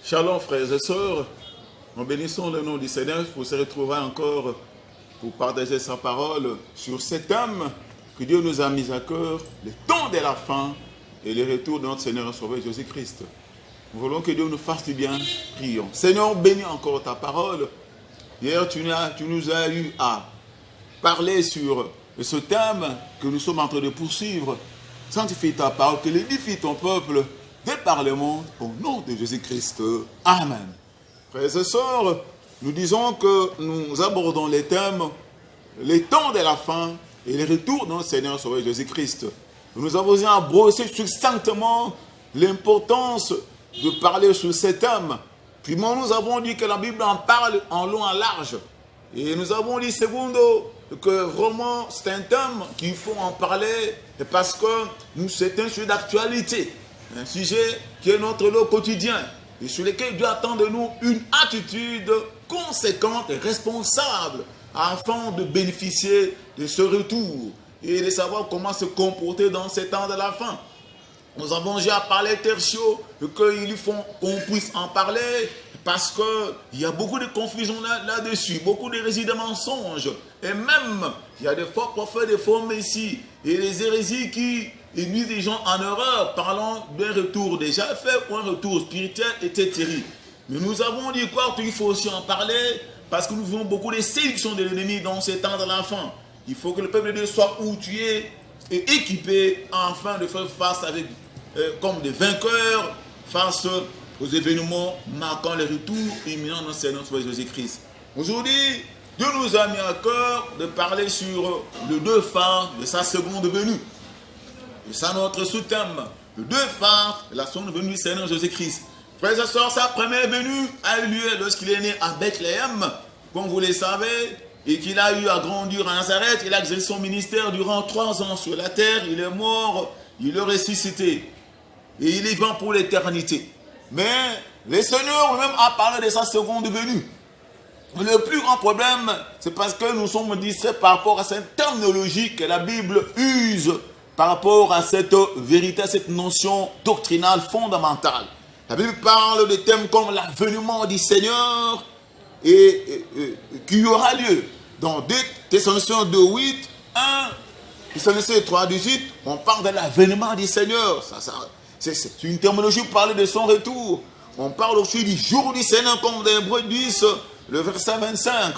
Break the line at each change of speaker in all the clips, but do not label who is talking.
Shalom frères et sœurs, nous bénissons le nom du Seigneur pour se retrouver encore pour partager sa parole sur cet thème que Dieu nous a mis à cœur, le temps de la fin et le retour de notre Seigneur et Sauveur Jésus-Christ. Nous voulons que Dieu nous fasse du bien, prions. Seigneur, bénis encore ta parole. Hier, tu nous as eu à parler sur ce thème que nous sommes en train de poursuivre. Sanctifie ta parole, qu'elle édifie ton peuple de par le monde, au nom de Jésus-Christ. Amen. Frères et sœurs, nous disons que nous abordons les thèmes, les temps de la fin et le retour de notre Seigneur et Sauveur Jésus-Christ. Nous avons à brosser succinctement l'importance de parler sur ces thèmes. Primement, nous avons dit que la Bible en parle en long et en large. Et nous avons dit, secondo, que vraiment c'est un thème qu'il faut en parler parce que c'est un sujet d'actualité. Un sujet qui est notre lot quotidien et sur lequel Dieu attend de nous une attitude conséquente et responsable afin de bénéficier de ce retour et de savoir comment se comporter dans ces temps de la fin. Nous avons déjà parlé tertio, qu'il faut qu'on puisse en parler parce qu'il y a beaucoup de confusion là-dessus, beaucoup d'hérésies, de mensonges et même il y a des faux prophètes, des faux messies et des hérésies qui nuisent les gens en erreur, parlant d'un retour déjà fait ou un retour spirituel était terrible. Mais nous avons dit quoi qu'il faut aussi en parler parce que nous voyons beaucoup de séductions de l'ennemi dans ces temps de la fin. Il faut que le peuple de Dieu soit outillé et équipé afin de faire face avec, comme des vainqueurs face aux événements marquant le retour imminent de notre Seigneur Jésus-Christ. Aujourd'hui, Dieu nous a mis à cœur de parler sur les deux phases de sa seconde venue. Et ça, notre sous-thème, les deux phases de la seconde venue du Seigneur Jésus-Christ. Frères et sœurs, sa première venue a eu lieu lorsqu'il est né à Bethléem, comme vous le savez, et qu'il a eu à grandir à Nazareth. Il a exercé son ministère durant 3 ans sur la terre. Il est mort, il est ressuscité. Et il est vivant pour l'éternité. Mais le Seigneur lui-même a parlé de sa seconde venue. Le plus grand problème, c'est parce que nous sommes distraits par rapport à cette terminologie que la Bible use par rapport à cette vérité, à cette notion doctrinale fondamentale. La Bible parle de thèmes comme l'avènement du Seigneur et qui aura lieu. Dans 2 Thessaloniciens 2:8, 1 Thessaloniciens 3:18, on parle de l'avènement du Seigneur. C'est une terminologie pour parler de son retour. On parle aussi du jour du Seigneur, comme dans Hébreux 10, le verset 25.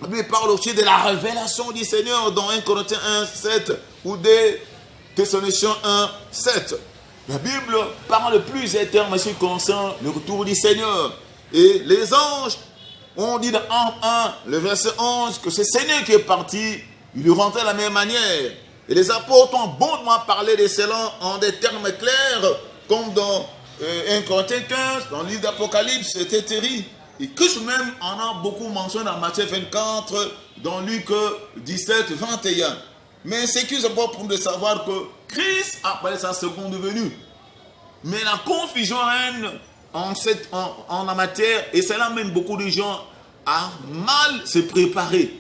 La Bible parle aussi de la révélation du Seigneur dans 1 Corinthiens 1:7 ou 2 Thessaloniciens 1:7. La Bible parle de plusieurs termes qui concernent le retour du Seigneur. Et les anges ont dit dans 1, le verset 11, que ce Seigneur qui est parti, il lui rentrait de la même manière. Et les apôtres ont bondement parlé de cela en des termes clairs, comme dans 1 Corinthiens 15, dans le livre d'Apocalypse, c'était terrible. Et Christ même en a beaucoup mentionné dans Matthieu 24, dans Luc 17, 21. Mais c'est que c'est pour nous de savoir que Christ a parlé de sa seconde venue. Mais la confusion règne en la matière et cela amène beaucoup de gens à mal se préparer.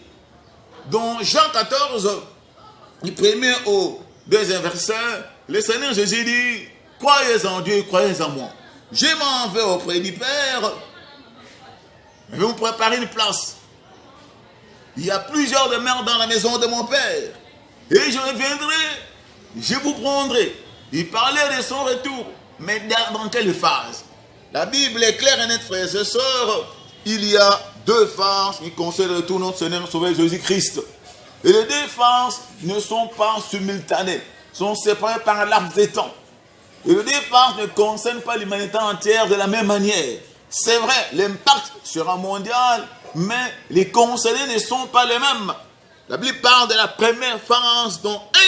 Dans Jean 14, du premier au 2e verset, le Seigneur Jésus dit, croyez en Dieu, croyez en moi. Je m'en vais auprès du Père, je vais vous préparer une place. Il y a plusieurs demeures dans la maison de mon Père. Et je reviendrai, je vous prendrai. Il parlait de son retour, mais dans quelle phase? La Bible est claire et nette, frères et sœurs. Il y a 2 phases qui concernent le retour de notre Seigneur et Sauveur Jésus-Christ. Et les 2 phases ne sont pas simultanées, sont séparées par un laps de temps. Et les 2 phases ne concernent pas l'humanité entière de la même manière. C'est vrai, l'impact sera mondial, mais les concernés ne sont pas les mêmes. La Bible parle de la première phase dont 1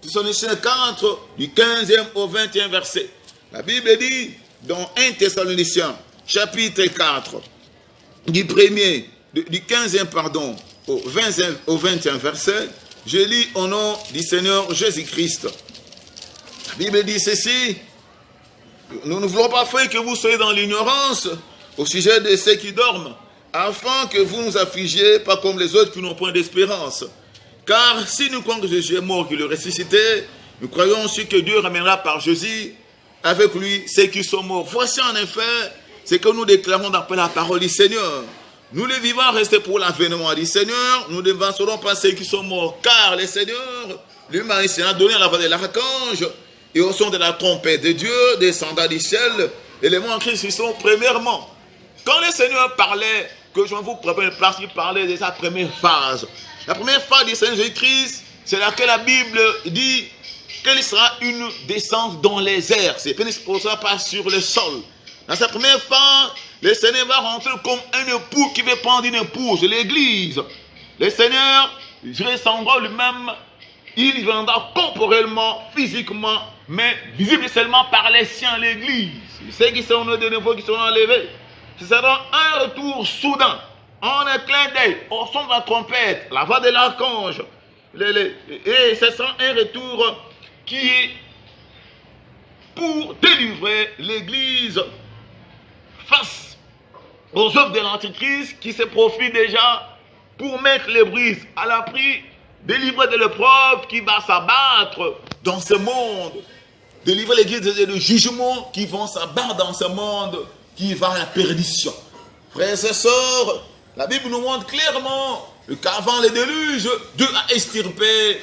Thessaloniciens 4, du 15e au 21 verset. La Bible dit, dans 1 Thessaloniciens, chapitre 4, du 15e, au 21 verset, je lis au nom du Seigneur Jésus-Christ. La Bible dit ceci, nous ne voulons pas, frères, que vous soyez dans l'ignorance au sujet de ceux qui dorment, afin que vous nous affligiez pas comme les autres qui n'ont point d'espérance. Car si nous croyons que Jésus est mort, qu'il est ressuscité, nous croyons aussi que Dieu ramènera par Jésus avec lui ceux qui sont morts. Voici en effet c'est que nous déclarons d'après la parole du Seigneur. Nous les vivants restés pour l'avènement du Seigneur. Nous ne devancerons pas ceux qui sont morts, car le Seigneur lui-même s'est donné à la voix de l'archange et au son de la trompette de Dieu, descendant du ciel, et les morts en Christ, ils sont premièrement. Quand le Seigneur parlait, que je vous prépare une place, il parlait de sa première phase. La première phase du Seigneur Jésus-Christ, c'est laquelle la Bible dit qu'elle sera une descente dans les airs. C'est ne se posera pas sur le sol. Dans sa première phase, le Seigneur va rentrer comme un époux qui veut prendre une épouse, l'église. Le Seigneur descendra lui-même, il viendra corporellement, physiquement, mais visible seulement par les siens, l'église. Ceux qui sont de nouveau, qui sont enlevés. Ce sera un retour soudain, en un clin d'œil, au son de la trompette, la voix de l'archange. Et ce sera un retour qui est pour délivrer l'église face aux œuvres de l'Antichrist qui se profite déjà pour mettre l'église à l'abri, délivrer de l'épreuve qui va s'abattre dans ce monde, délivrer l'église des jugements qui vont s'abattre dans ce monde qui va à la perdition. Frères et sœurs, la Bible nous montre clairement qu'avant le déluge, Dieu a extirpé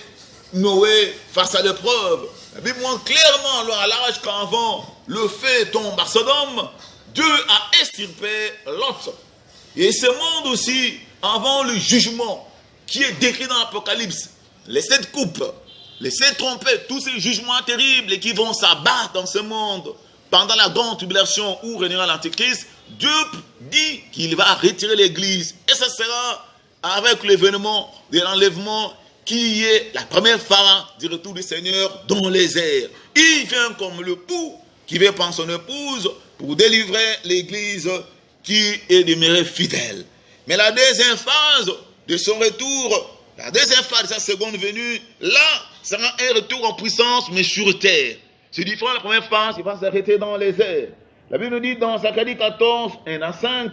Noé face à l'épreuve. La Bible montre clairement à l'âge qu'avant le feu tombe à Sodome, Dieu a extirpé Lot. Et ce monde aussi, avant le jugement qui est décrit dans l'Apocalypse, les 7 coupes, les 7 trompettes, tous ces jugements terribles qui vont s'abattre dans ce monde pendant la grande tribulation où régnera l'Antéchrist, Dieu dit qu'il va retirer l'église. Et ce sera avec l'événement de l'enlèvement qui est la première phase du retour du Seigneur dans les airs. Il vient comme le pou qui veut prendre son épouse pour délivrer l'église qui est demeurée fidèle. Mais la deuxième phase de son retour, la deuxième phase de sa seconde venue, là, sera un retour en puissance, mais sur terre. C'est différent de la première phase, il va s'arrêter dans les airs. La Bible nous dit dans Zacharie 14, 1 à 5,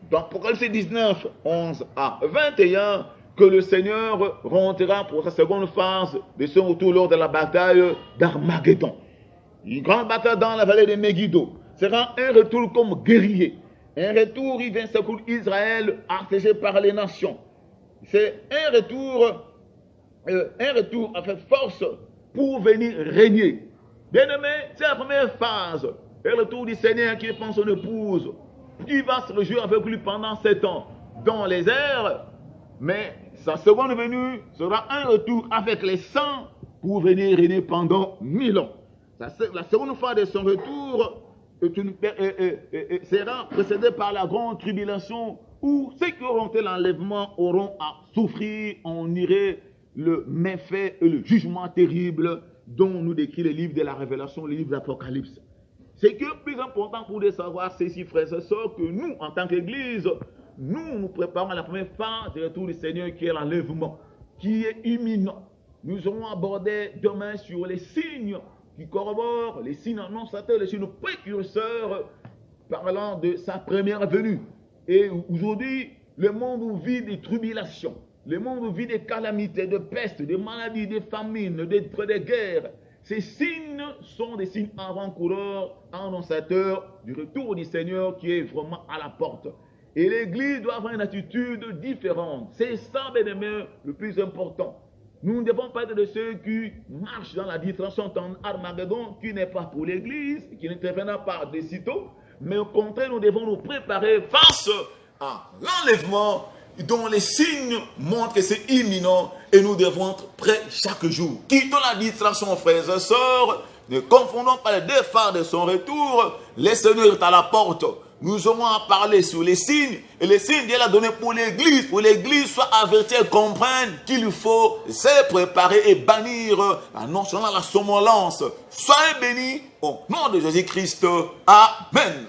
dans Apocalypse 19, 11 à 21, que le Seigneur rentrera pour sa seconde phase de son retour lors de la bataille d'Armageddon. Une grande bataille dans la vallée de Megiddo. Sera un retour comme guerrier. Un retour, il vient secourir Israël assiégé par les nations. C'est un retour avec force pour venir régner. Bien-aimé, c'est la première phase. Le retour du Seigneur qui prend son épouse, qui va se réjouir avec lui pendant 7 ans dans les airs. Mais sa seconde venue sera un retour avec les saints pour venir régner pendant 1000 ans. La seconde phase de son retour sera précédée par la grande tribulation où ceux qui auront été l'enlèvement auront à souffrir, on irait le méfait et le jugement terrible dont nous décrit le livre de la Révélation, le livre de l'Apocalypse. C'est que plus important pour de savoir ceci, frères et sœurs, que nous, en tant qu'Église, nous préparons à la première phase du retour du Seigneur qui est l'enlèvement, qui est imminent. Nous aurons abordé demain sur les signes qui corroborent, les signes annonciateurs, les signes précurseurs, parlant de sa première venue. Et aujourd'hui, le monde vit des tribulations, le monde vit des calamités, de pestes, des maladies, des famines, des guerres. Ces signes sont des signes avant-coureurs, annonciateurs du retour du Seigneur qui est vraiment à la porte. Et l'Église doit avoir une attitude différente. C'est ça, bien aimé, le plus important. Nous ne devons pas être de ceux qui marchent dans la distraction en Armageddon, qui n'est pas pour l'Église, qui n'interviendra pas de sitôt, mais au contraire, nous devons nous préparer face à l'enlèvement dont les signes montrent que c'est imminent et nous devons être prêts chaque jour. Quittons la distraction, frères et sœurs, ne confondons pas les deux phares de son retour. Le Seigneur est à la porte. Nous aurons à parler sur les signes et les signes Dieu l'a donné pour l'Église soit avertie et comprenne qu'il faut se préparer et bannir la nonchalance, la somnolence. Soyez bénis au nom de Jésus-Christ. Amen.